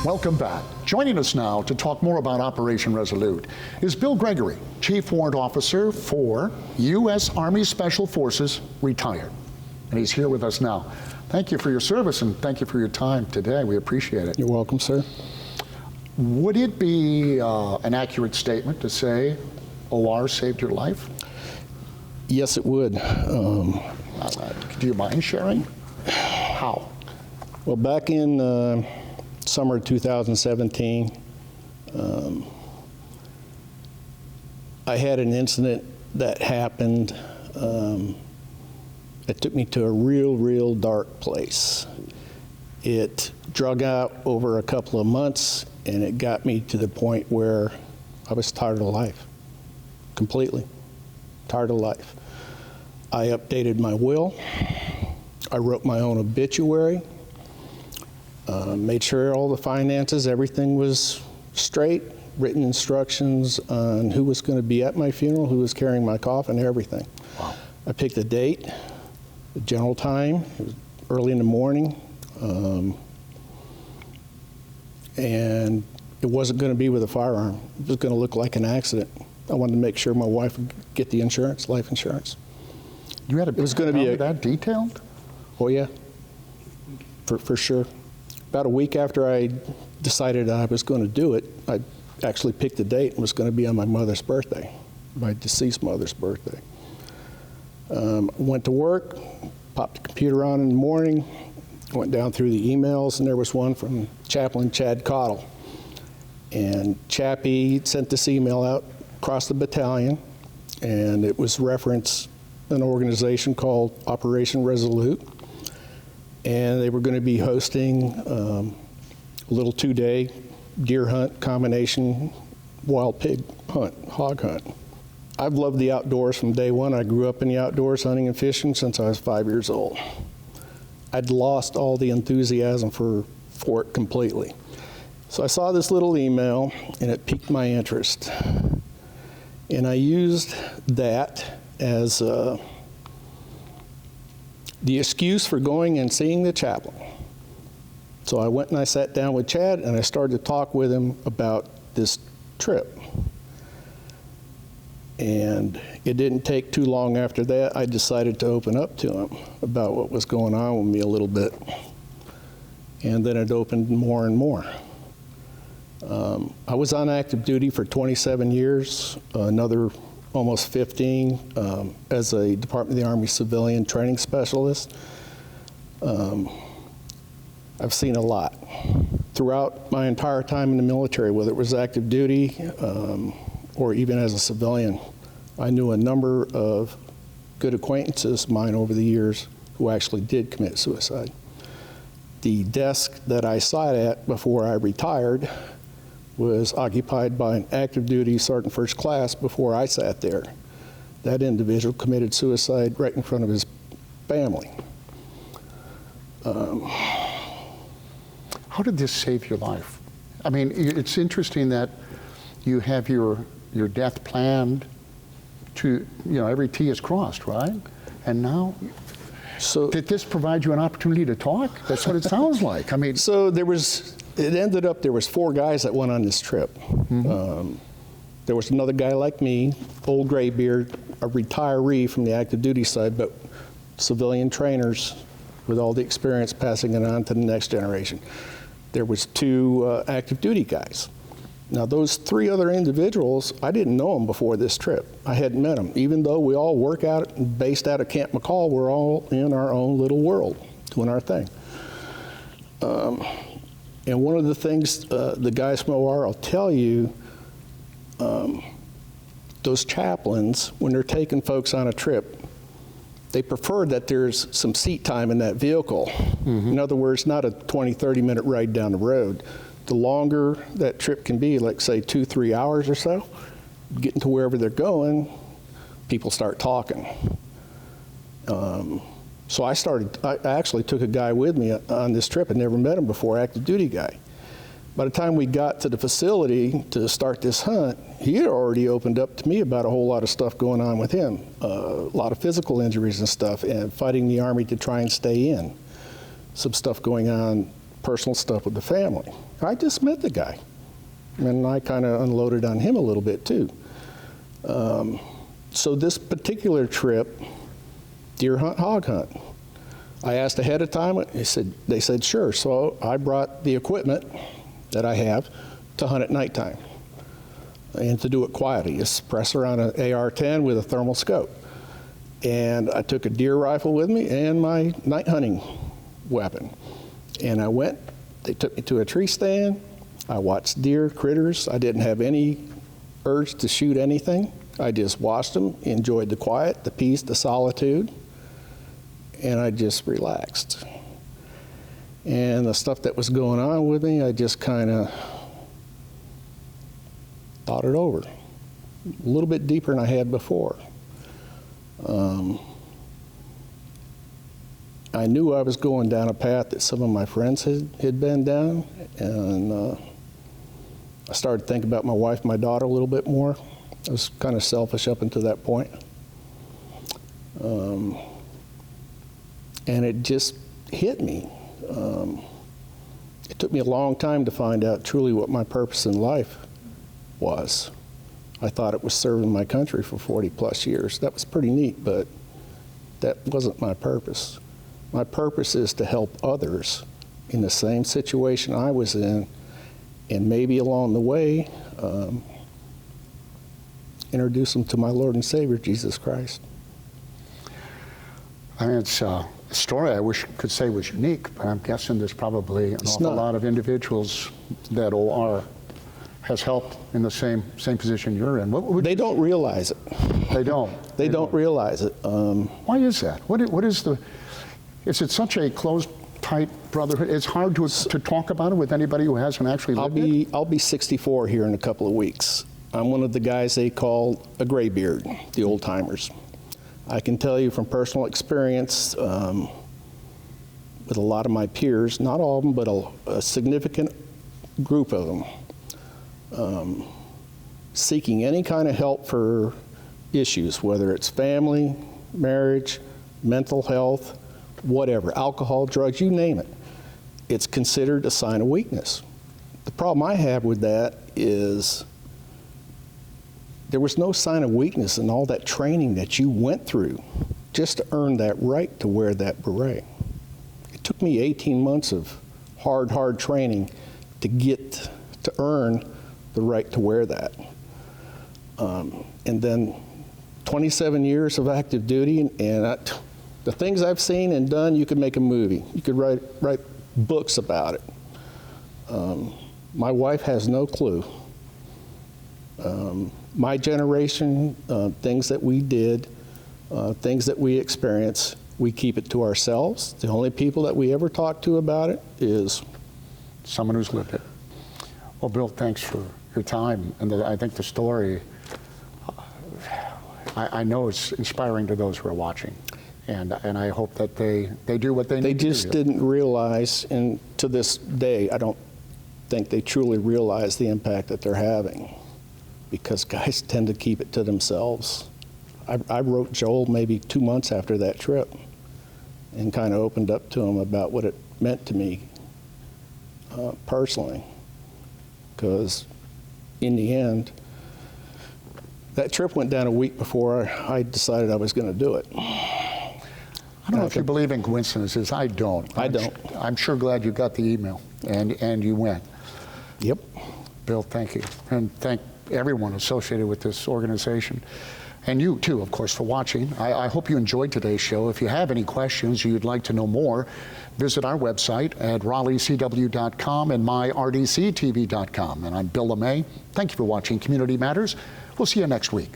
Welcome back. Joining us now to talk more about Operation Resolute is Bill Gregory, Chief Warrant Officer for U.S. Army Special Forces, retired. And he's here with us now. Thank you for your service and thank you for your time today. We appreciate it. You're welcome, sir. Would it be an accurate statement to say OR saved your life? Yes, it would. Do you mind sharing? How? Well, back in summer 2017, I had an incident that happened. It took me to a real dark place. It drug out over a couple of months, and it got me to the point where I was tired of life, completely tired of life. I updated my will. I wrote my own obituary, made sure all the finances, everything was straight, written instructions on who was going to be at my funeral, who was carrying my coffin, everything. Wow. I picked a date, the general time, it was early in the morning, and it wasn't going to be with a firearm. It was going to look like an accident. I wanted to make sure my wife would get the insurance, life insurance. You had It was going to be that detailed? Oh yeah, for sure. About a week after I decided I was going to do it, I actually picked a date and was going to be on my mother's birthday, my deceased mother's birthday. Went to work, popped the computer on in the morning, went down through the emails, and there was one from Chaplain Chad Cottle. And Chappie sent this email out across the battalion, and it was referenced an organization called Operation Resolute. And they were going to be hosting a little 2-day deer hunt combination wild pig hunt, hog hunt. I've loved the outdoors from day one. I grew up in the outdoors hunting and fishing since I was 5 years old. I'd lost all the enthusiasm for it completely. So I saw this little email and it piqued my interest. And I used that as the excuse for going and seeing the chaplain. So I went and I sat down with Chad and I started to talk with him about this trip. And it didn't take too long after that, I decided to open up to him about what was going on with me a little bit. And then it opened more and more. I was on active duty for 27 years, another almost 15 as a Department of the Army civilian training specialist. I've seen a lot. Throughout my entire time in the military, whether it was active duty or even as a civilian, I knew a number of good acquaintances of mine over the years who actually did commit suicide. The desk that I sat at before I retired was occupied by an active duty sergeant first class before I sat there. That individual committed suicide right in front of his family. How did this save your life? I mean, it's interesting that you have your death planned to, every T is crossed, right? And now, So did this provide you an opportunity to talk? That's what it sounds like. I mean, so it ended up there was 4 guys that went on this trip. Mm-hmm. There was another guy like me, old graybeard, a retiree from the active duty side, but civilian trainers with all the experience passing it on to the next generation. There was 2 active duty guys. Now those 3 other individuals, I didn't know them before this trip. I hadn't met them. Even though we all work out, based out of Camp McCall, we're all in our own little world, doing our thing. And one of the things the guys from OR will tell you, those chaplains, when they're taking folks on a trip, they prefer that there's some seat time in that vehicle. Mm-hmm. In other words, not a 20, 30-minute ride down the road. The longer that trip can be, like say 2-3 hours or so, getting to wherever they're going, people start talking. So I actually took a guy with me on this trip. I'd never met him before, active duty guy. By the time we got to the facility to start this hunt, he had already opened up to me about a whole lot of stuff going on with him, a lot of physical injuries and stuff, and fighting the Army to try and stay in. Some stuff going on personal stuff with the family. I just met the guy, and I kind of unloaded on him a little bit too. So this particular trip, deer hunt, hog hunt, I asked ahead of time. They said sure. So I brought the equipment that I have to hunt at nighttime and to do it quietly. A suppressor on an AR-10 with a thermal scope. And I took a deer rifle with me and my night hunting weapon. And I went, they took me to a tree stand. I watched deer, critters. I didn't have any urge to shoot anything. I just watched them, enjoyed the quiet, the peace, the solitude, and I just relaxed. And the stuff that was going on with me, I just kind of thought it over a little bit deeper than I had before. I knew I was going down a path that some of my friends had been down, and I started thinking about my wife and my daughter a little bit more. I was kind of selfish up until that point. And it just hit me. It took me a long time to find out truly what my purpose in life was. I thought it was serving my country for 40 plus years. That was pretty neat, but that wasn't my purpose. My purpose is to help others in the same situation I was in, and maybe along the way, introduce them to my Lord and Savior, Jesus Christ. I mean, it's a story I wish I could say was unique, but I'm guessing there's probably an awful lot of individuals that has helped in the same position you're in. They don't realize it. They don't. They don't realize it. Why is that? What is the? Is it such a closed, tight brotherhood? It's hard to talk about it with anybody who hasn't actually lived it? I'll be 64 here in a couple of weeks. I'm one of the guys they call a graybeard, the old timers. I can tell you from personal experience with a lot of my peers, not all of them, but a significant group of them, seeking any kind of help for issues, whether it's family, marriage, mental health, whatever, alcohol, drugs, you name it. It's considered a sign of weakness. The problem I have with that is there was no sign of weakness in all that training that you went through just to earn that right to wear that beret. It took me 18 months of hard training to earn the right to wear that. And then 27 years of active duty, and the things I've seen and done, you could make a movie. You could write books about it. My wife has no clue. My generation, things that we did, things that we experienced, we keep it to ourselves. The only people that we ever talk to about it is someone who's lived it. Well, Bill, thanks for your time. And I think the story, I know it's inspiring to those who are watching. And I hope that they do what they need to do. They just didn't realize, and to this day, I don't think they truly realize the impact that they're having, because guys tend to keep it to themselves. I wrote Joel maybe 2 months after that trip and kind of opened up to him about what it meant to me personally, because in the end, that trip went down a week before I decided I was going to do it. I don't know if you believe in coincidences. I don't. I'm sure glad you got the email and you went. Yep. Bill, thank you. And thank everyone associated with this organization. And you, too, of course, for watching. I hope you enjoyed today's show. If you have any questions or you'd like to know more, visit our website at raleighcw.com and myrdctv.com. And I'm Bill LeMay. Thank you for watching Community Matters. We'll see you next week.